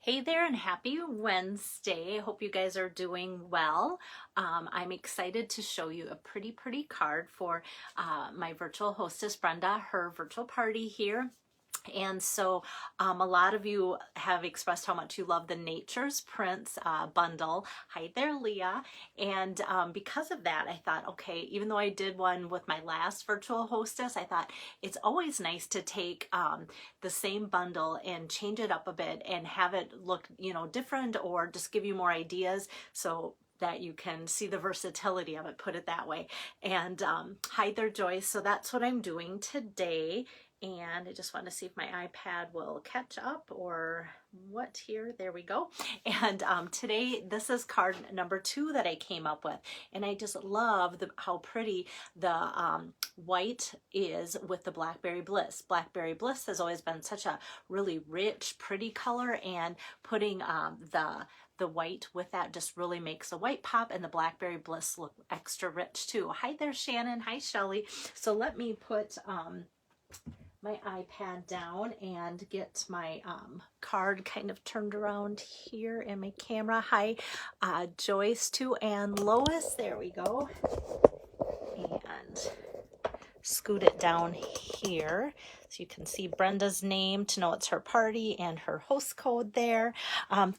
Hey there and happy Wednesday. I hope you guys are doing well. I'm excited to show you a pretty card for my virtual hostess Brenda, her virtual party here. And so a lot of you have expressed how much you love the Nature's Prints bundle. Hi there, Leah. And because of that, I thought, okay, even though I did one with my last virtual hostess, I thought it's always nice to take the same bundle and change it up a bit and have it look, different, or just give you more ideas. So that you can see the versatility of it, put it that way. And hi there, Joyce. So that's what I'm doing today. And I just want to see if my iPad will catch up or what here. There we go. And today, this is card number 2 that I came up with. And I just love how pretty the white is with the Blackberry Bliss. Blackberry Bliss has always been such a really rich, pretty color, and putting the white with that just really makes the white pop and the Blackberry Bliss look extra rich too. Hi there, Shannon. Hi, Shelly. So let me put my iPad down and get my card kind of turned around here in my camera. Hi, Joyce too, and Lois. There we go. And scoot it down here so you can see Brenda's name to know it's her party and her host code there.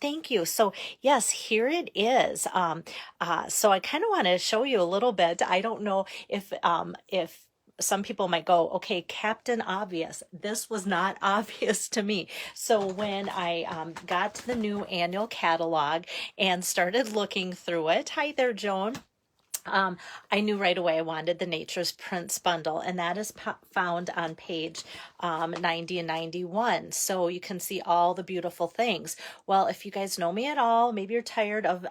Thank you. So yes, here it is. So I kind of want to show you a little bit. I don't know if some people might go, okay, Captain Obvious. This was not obvious to me. So when I got the new annual catalog and started looking through it, hi there, Joan. I knew right away I wanted the Nature's Prints bundle, and that is found on page 90 and 91. So you can see all the beautiful things. Well, if you guys know me at all, maybe you're tired of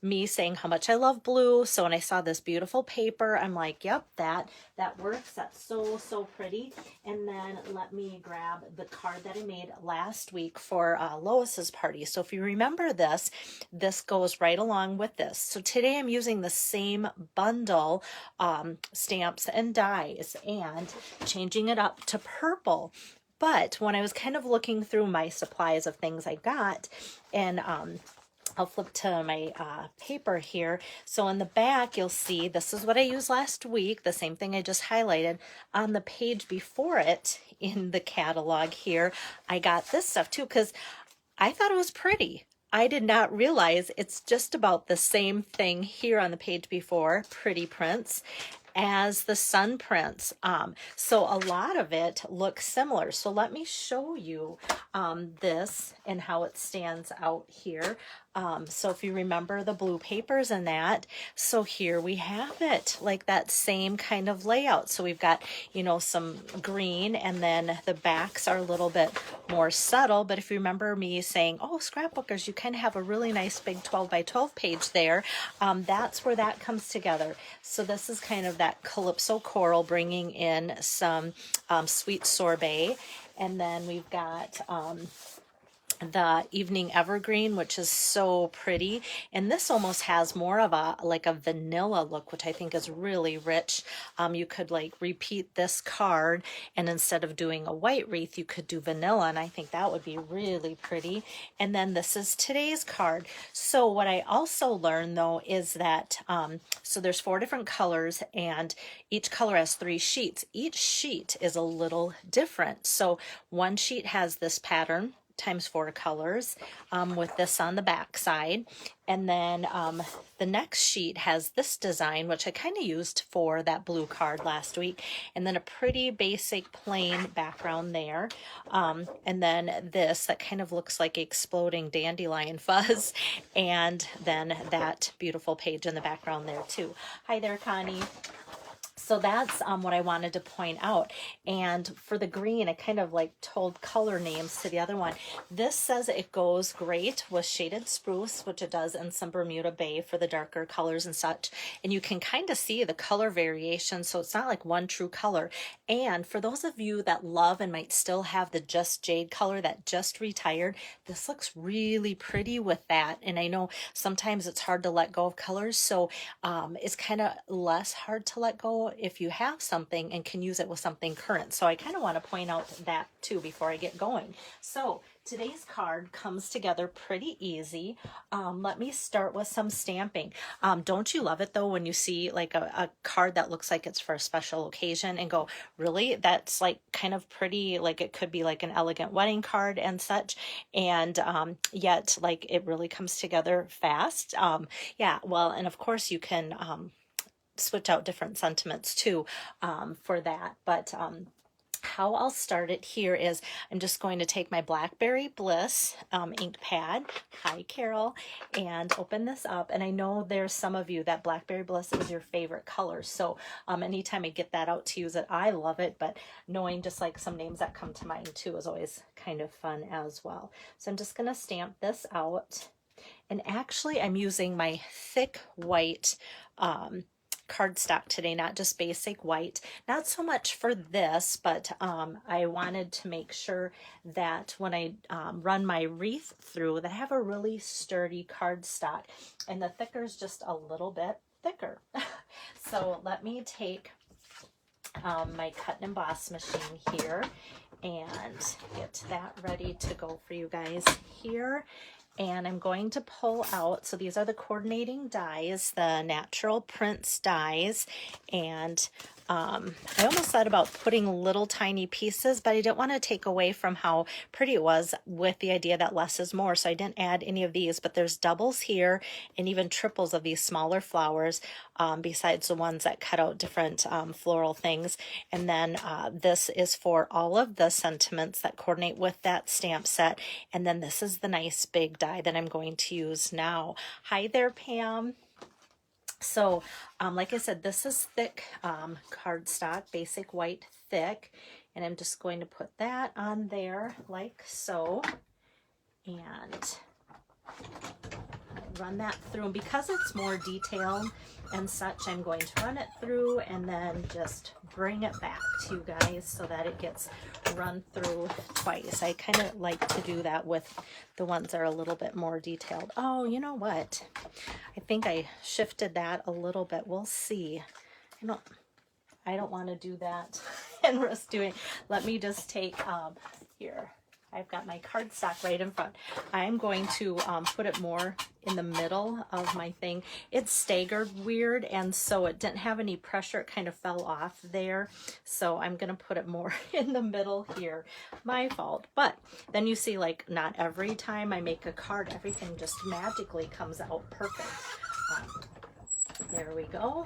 me saying how much I love blue. So when I saw this beautiful paper, I'm like, yep, that works. That's so pretty. And then let me grab the card that I made last week for Lois's party. So if you remember this goes right along with this. So today I'm using the same bundle stamps and dies and changing it up to purple. But when I was kind of looking through my supplies of things I got, and I'll flip to my paper here. So in the back, you'll see this is what I used last week, the same thing I just highlighted. On the page before it in the catalog here, I got this stuff too because I thought it was pretty. I did not realize it's just about the same thing here on the page before, pretty prints, as the sun prints. So a lot of it looks similar. So let me show you this and how it stands out here. So if you remember the blue papers and that, so here we have it, like that same kind of layout. So we've got, some green, and then the backs are a little bit more subtle. But if you remember me saying, oh, scrapbookers, you kind of have a really nice big 12 by 12 page there. That's where that comes together. So this is kind of that Calypso coral bringing in some sweet sorbet. And then we've got the evening evergreen, which is so pretty, and this almost has more of a vanilla look, which I think is really rich. You could repeat this card, and instead of doing a white wreath, you could do vanilla, and I think that would be really pretty. And then this is today's card. So what I also learned though is that so there's 4 different colors, and each color has 3 sheets. Each sheet is a little different. So one sheet has this pattern times 4 colors with this on the back side, and then the next sheet has this design, which I kind of used for that blue card last week, and then a pretty basic plain background there, and then this that kind of looks like exploding dandelion fuzz, and then that beautiful page in the background there too. Hi there, Connie. So that's what I wanted to point out. And for the green, I kind of told color names to the other one. This says it goes great with shaded spruce, which it does, and some Bermuda Bay for the darker colors and such. And you can kind of see the color variation, so it's not like one true color. And for those of you that love and might still have the Just Jade color that just retired, this looks really pretty with that. And I know sometimes it's hard to let go of colors, so it's kind of less hard to let go out if you have something and can use it with something current. So I kind of want to point out that too before I get going. So today's card comes together pretty easy. Let me start with some stamping. Don't you love it though when you see like a card that looks like it's for a special occasion and go, really? That's like kind of pretty, like it could be like an elegant wedding card and such. And yet like it really comes together fast. Yeah, well, and of course you can switch out different sentiments too for that. But how I'll start it here is I'm just going to take my Blackberry Bliss ink pad, hi Carol, and open this up. And I know there's some of you that Blackberry Bliss is your favorite color. So anytime I get that out to use it, I love it. But knowing just like some names that come to mind too is always kind of fun as well. So I'm just going to stamp this out. And actually I'm using my thick white cardstock today, not just basic white. Not so much for this, but I wanted to make sure that when I run my wreath through that I have a really sturdy cardstock, and the thicker is just a little bit thicker. So let me take my cut and emboss machine here and get that ready to go for you guys here. And I'm going to pull out, so these are the coordinating dies, the Natural Prints dies, and I almost thought about putting little tiny pieces, but I didn't want to take away from how pretty it was with the idea that less is more, so I didn't add any of these, but there's doubles here and even triples of these smaller flowers, besides the ones that cut out different floral things. And then this is for all of the sentiments that coordinate with that stamp set. And then this is the nice big die that I'm going to use now. Hi there, Pam. So like I said, this is thick cardstock, basic white thick, and I'm just going to put that on there like so, and run that through. And because it's more detailed and such, I'm going to run it through and then just bring it back to you guys so that it gets run through twice. I kind of like to do that with the ones that are a little bit more detailed. Oh, you know what? I think I shifted that a little bit. We'll see. I don't want to do that and risk doing. Let me just take here. I've got my cardstock right in front. I'm going to put it more in the middle of my thing. It's staggered weird, and so it didn't have any pressure. It kind of fell off there. So I'm going to put it more in the middle here. My fault. But then you see, like, not every time I make a card, everything just magically comes out perfect. There we go.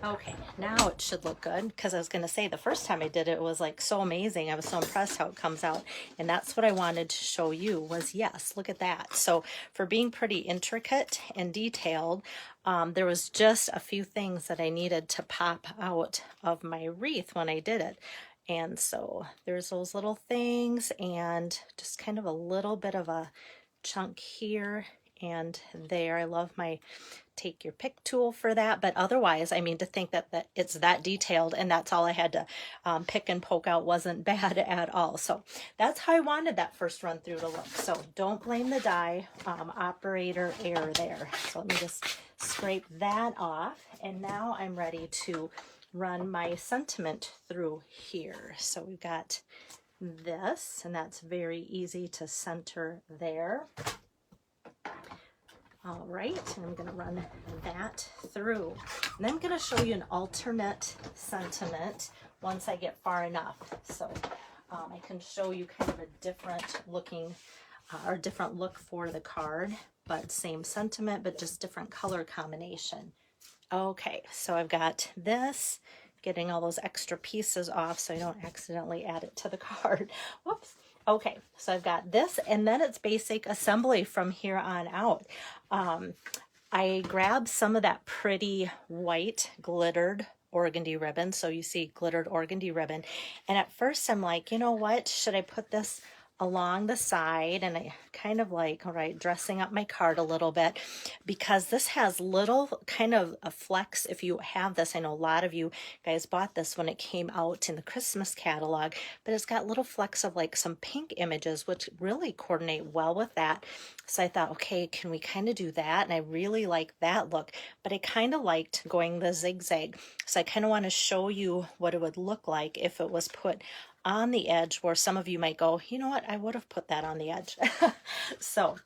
Okay, now it should look good, because I was going to say the first time I did it, it was like so amazing. I was so impressed how it comes out, and that's what I wanted to show you was, yes, look at that. So for being pretty intricate and detailed, there was just a few things that I needed to pop out of my wreath when I did it. And so there's those little things, and just kind of a little bit of a chunk here and there. I love my take your pick tool for that, but otherwise, I mean, to think that it's that detailed and that's all I had to pick and poke out wasn't bad at all. So that's how I wanted that first run through to look. So don't blame the die, operator error there. So let me just scrape that off, and now I'm ready to run my sentiment through here. So we've got this, and that's very easy to center there. All right, and I'm going to run that through. And then I'm going to show you an alternate sentiment once I get far enough. So I can show you kind of a different looking or different look for the card, but same sentiment, but just different color combination. Okay, so I've got this, getting all those extra pieces off so I don't accidentally add it to the card. Whoops. Okay, so I've got this, and then it's basic assembly from here on out. I grabbed some of that pretty white glittered organdy ribbon. So you see glittered organdy ribbon. And at first I'm like, you know what? Should I put this along the side, and I kind of like, all right, dressing up my card a little bit, because this has little kind of a flecks. If you have this, I know a lot of you guys bought this when it came out in the Christmas catalog, but it's got little flecks of like some pink images, which really coordinate well with that. So I thought, okay, can we kind of do that? And I really like that look, but I kind of liked going the zigzag. So I kind of want to show you what it would look like if it was put on the edge, where some of you might go, you know what, I would have put that on the edge. So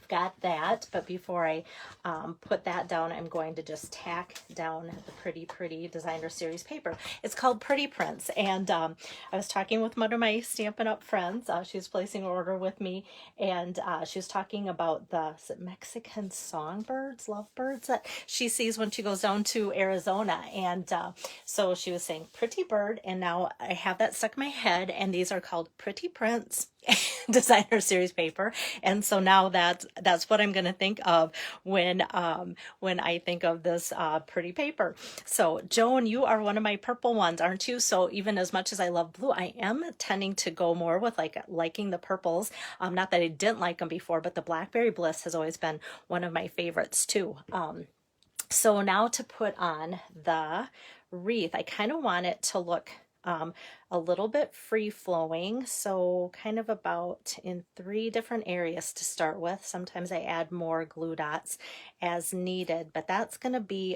got that, but before I put that down, I'm going to just tack down the pretty designer series paper. It's called Pretty Prints, and I was talking with one of my Stampin' Up! Friends. She was placing an order with me, and she was talking about the Mexican songbirds, lovebirds that she sees when she goes down to Arizona, and so she was saying pretty bird, and now I have that stuck in my head, and these are called Pretty Prints designer series paper. And so now that's what I'm going to think of when I think of this pretty paper. So Joan, you are one of my purple ones, aren't you? So even as much as I love blue, I am tending to go more with liking the purples. Not that I didn't like them before, but the Blackberry Bliss has always been one of my favorites too. So now to put on the wreath, I kind of want it to look a little bit free-flowing, so kind of about in 3 different areas to start with. Sometimes I add more glue dots as needed, but that's going to be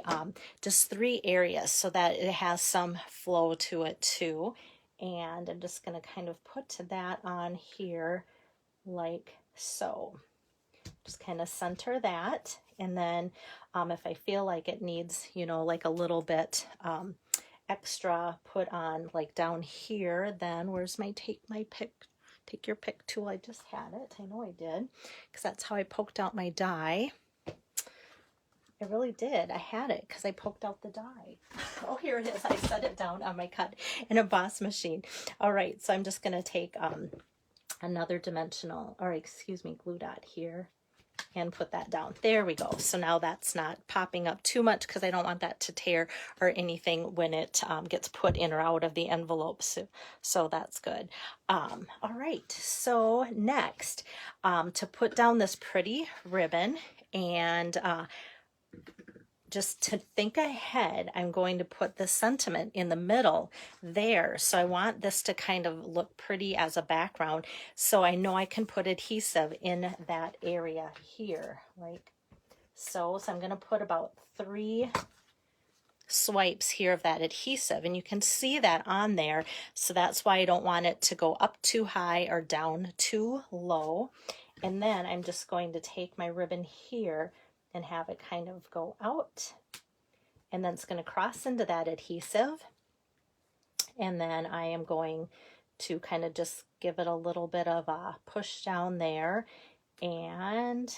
just 3 areas so that it has some flow to it too. And I'm just going to kind of put that on here like so. Just kind of center that, and then if I feel like it needs, you know, like a little bit extra put on like down here, then where's my take your pick tool? I just had it. I know I did, because that's how I poked out my die. I really did. I had it because I poked out the die. Oh, here it is. I set it down on my cut and emboss machine. All right, so I'm just going to take another dimensional, or excuse me, glue dot here, and put that down. There we go. So now that's not popping up too much because I don't want that to tear or anything when it gets put in or out of the envelope. So that's good. All right. So next, to put down this pretty ribbon, and just to think ahead, I'm going to put the sentiment in the middle there. So I want this to kind of look pretty as a background. So I know I can put adhesive in that area here, like so. So I'm going to put about 3 swipes here of that adhesive, and you can see that on there. So that's why I don't want it to go up too high or down too low. And then I'm just going to take my ribbon here and have it kind of go out, and then it's going to cross into that adhesive, and then I am going to kind of just give it a little bit of a push down there, and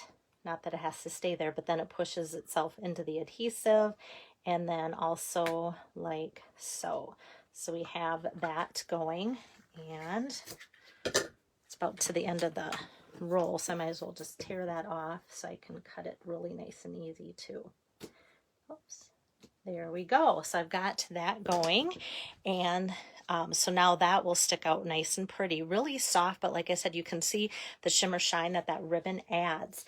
not that it has to stay there, but then it pushes itself into the adhesive, and then also like so. So we have that going, and it's about to the end of the roll, so I might as well just tear that off so I can cut it really nice and easy too. Oops. There we go. So I've got that going, and so now that will stick out nice and pretty, really soft, but like I said, you can see the shimmer shine that that ribbon adds.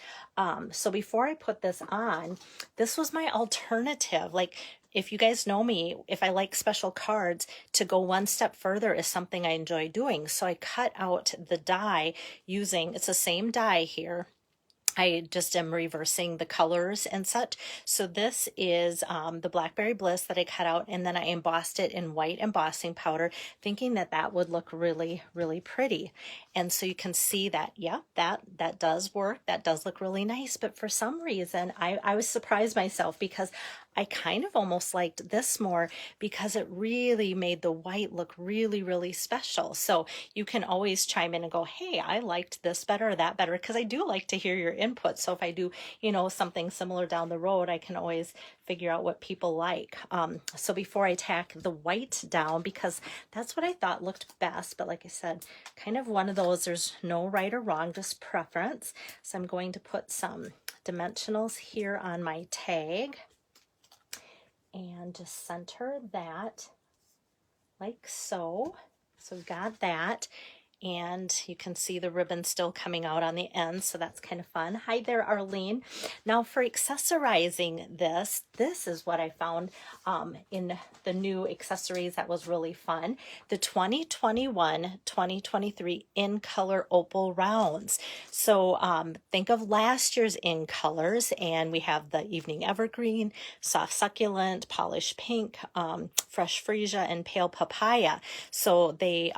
So before I put this on, this was my alternative. Like, if you guys know me, if I like special cards, to go one step further is something I enjoy doing. So I cut out the die using, it's the same die here. I just am reversing the colors and such. So this is the Blackberry Bliss that I cut out, and then I embossed it in white embossing powder, thinking that that would look really, really pretty. And so you can see that, yeah, that does work. That does look really nice. But for some reason, I was surprised myself, because I kind of almost liked this more, because it really made the white look really, really special. So you can always chime in and go, hey, I liked this better or that better, because I do like to hear your input. So if I do, you know, something similar down the road, I can always figure out what people like. So before I tack the white down, because that's what I thought looked best, but like I said, kind of one of those, there's no right or wrong, just preference. So I'm going to put some dimensionals here on my tag, and just center that like so. So we've got that. and you can see the ribbon still coming out on the end, so that's kind of fun. Hi there, Arlene. Now for accessorizing this is what I found in the new accessories that was really fun. The 2021-2023 in color opal rounds. So think of last year's in colors, and we have the evening evergreen, soft succulent, polished pink, fresh freesia, and pale papaya. So they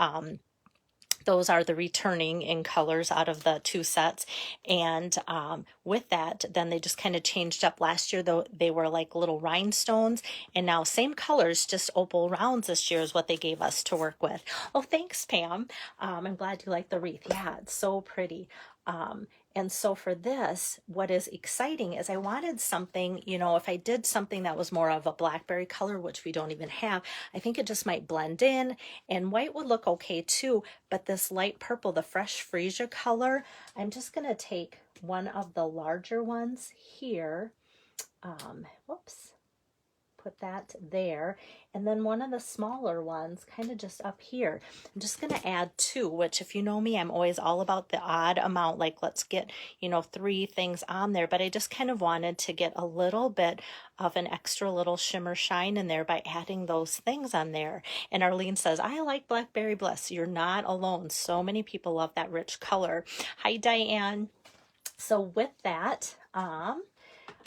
those are the returning in colors out of the two sets. And with that, then they just kind of changed up. Last year, though, they were like little rhinestones, and now same colors, just opal rounds this year is what they gave us to work with. Oh, thanks, Pam. I'm glad you like the wreath. Yeah, it's so pretty. And so for this, what is exciting is I wanted something, you know, if I did something that was more of a blackberry color, which we don't even have, I think it just might blend in, and white would look okay too. But this light purple, the fresh freesia color, I'm just going to take one of the larger ones here. Whoops. Put that there, and then one of the smaller ones kind of just up here. I'm just going to add two, which if you know me, I'm always all about the odd amount, like let's get, you know, 3 things on there, but I just kind of wanted to get a little bit of an extra little shimmer shine in there by adding those things on there. And Arlene says, I like Blackberry Bliss. You're not alone. So many people love that rich color. Hi, Diane. So with that,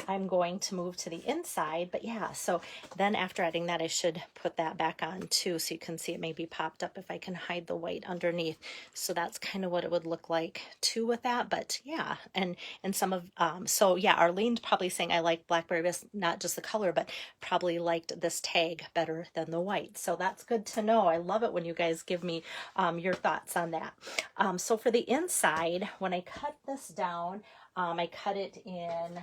I'm going to move to the inside, but yeah, so then after adding that, I should put that back on too, so you can see it maybe popped up if I can hide the white underneath. So that's kind of what it would look like too with that, but yeah, and some of, so yeah, Arlene's probably saying I like Blackberry Bliss, not just the color, but probably liked this tag better than the white. So that's good to know. I love it when you guys give me your thoughts on that. So for the inside, when I cut this down, I cut it in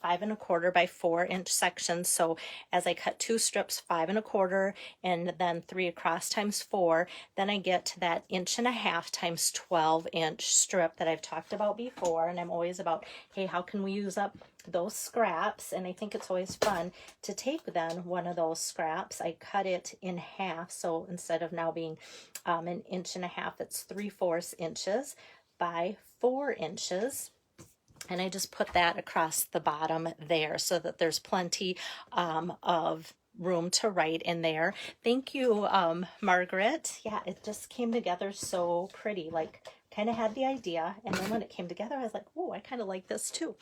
5 1/4 by 4 inch sections. So as I cut 2 strips, 5 1/4, and then 3 across times 4, then I get to that 1.5 inch times 12 inch strip that I've talked about before. And I'm always about, hey, how can we use up those scraps? And I think it's always fun to take then one of those scraps. I cut it in half. So instead of now being 1.5 inches, it's 3/4 inches by 4 inches. And I just put that across the bottom there so that there's plenty of room to write in there. Thank you, Margaret. Yeah, it just came together so pretty. Like, kind of had the idea, and then when it came together, I was like, oh, I kind of like this too.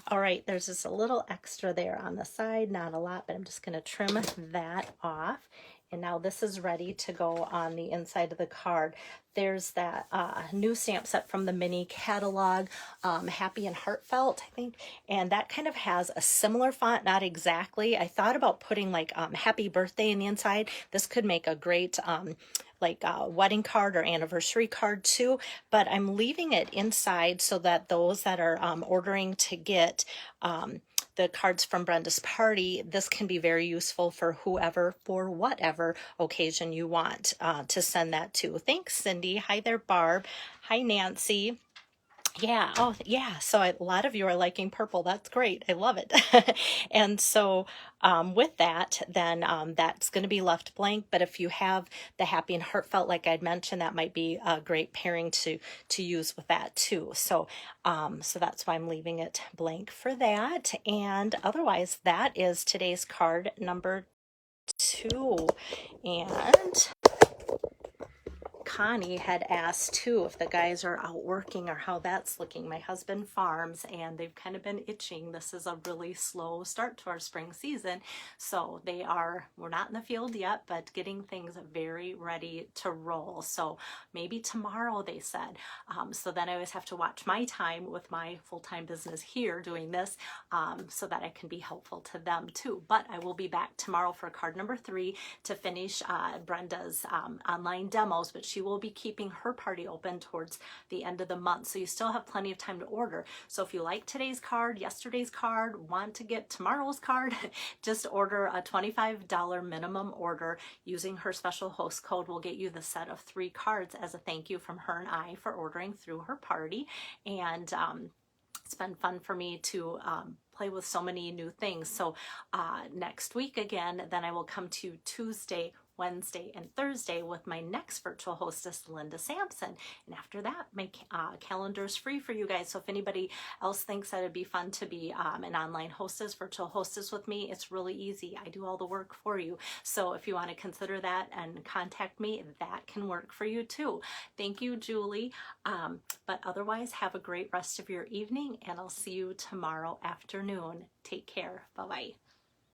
All right, there's just a little extra there on the side, not a lot, but I'm just going to trim that off. And now this is ready to go on the inside of the card. There's that new stamp set from the mini catalog, Happy and Heartfelt, I think. And that kind of has a similar font, not exactly. I thought about putting like Happy Birthday in the inside. This could make a great like a wedding card or anniversary card too, but I'm leaving it inside so that those that are ordering to get the cards from Brenda's party, this can be very useful for whoever, for whatever occasion you want to send that to. Thanks, Cindy. Hi there, Barb. Hi, Nancy. Yeah. Oh, yeah. So a lot of you are liking purple. That's great. I love it. And so with that, then that's going to be left blank. But if you have the Happy and Heartfelt, like I'd mentioned, that might be a great pairing to use with that too. So so that's why I'm leaving it blank for that. And otherwise, that is today's card number 2. And Connie had asked too if the guys are out working or how that's looking. My husband farms and they've kind of been itching. This is a really slow start to our spring season. So we're not in the field yet, but getting things very ready to roll. So maybe tomorrow, they said. So then I always have to watch my time with my full-time business here doing this so that I can be helpful to them too. But I will be back tomorrow for card number 3 to finish Brenda's online demos, but she will be keeping her party open towards the end of the month. So you still have plenty of time to order. So if you like today's card, yesterday's card, want to get tomorrow's card, just order a $25 minimum order using her special host code. Will get you the set of 3 cards as a thank you from her and I for ordering through her party. And it's been fun for me to play with so many new things. So next week again, then I will come to Tuesday, Wednesday, and Thursday with my next virtual hostess, Linda Sampson. And after that, my calendar is free for you guys. So if anybody else thinks that it'd be fun to be an online hostess, virtual hostess with me, it's really easy. I do all the work for you. So if you want to consider that and contact me, that can work for you too. Thank you, Julie. But otherwise, have a great rest of your evening, and I'll see you tomorrow afternoon. Take care. Bye-bye.